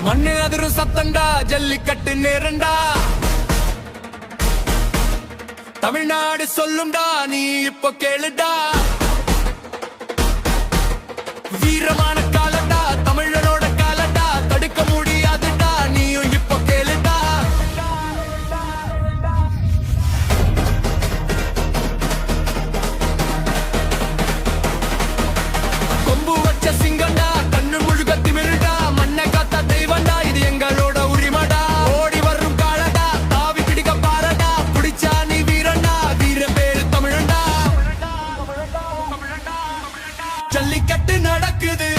மண்ணு அதிரும் சத்தண்டா ஜல்லிக்கட்டு நேரண்டா தமிழ்நாடு சொல்லும்டா நீ இப்போ கேளுடா வீரமான காலண்டா தமிழனோட காலண்டா தடுக்க முடியாதுடா நீயும் இப்போ கேளுடா கொம்பு வச்ச சிங்கண்டா கண்ணு முழுக திமிருடா மண்ணை காத்தா தெய்வண்டா இது எங்களோட உரிமடா ஓடி வரும் காலடா தாவி பிடிக்க பாரடா பிடிச்சா நீ வீரண்டா வீர பேரு தமிழண்டா ஜல்லிக்கட்டு நடக்குது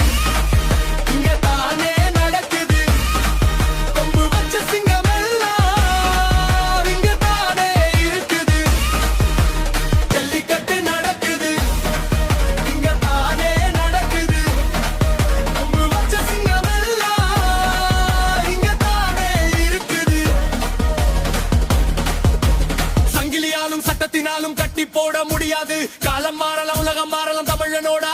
இங்க தானே நடக்குது கொம்பு வச்ச சிங்கமெல்லாம் இங்க தானே இருக்குது ஜல்லிக்கட்டு நடக்குது இங்க தானே நடக்குது கொம்பு வச்ச சிங்கமெல்லாம் இங்க தானே இருக்குது சங்கிலியாலும் சட்டத்தினாலும் கட்டி போட முடியாது காலம் மாறலாம் உலகம் மாறலாம் தமிழனோட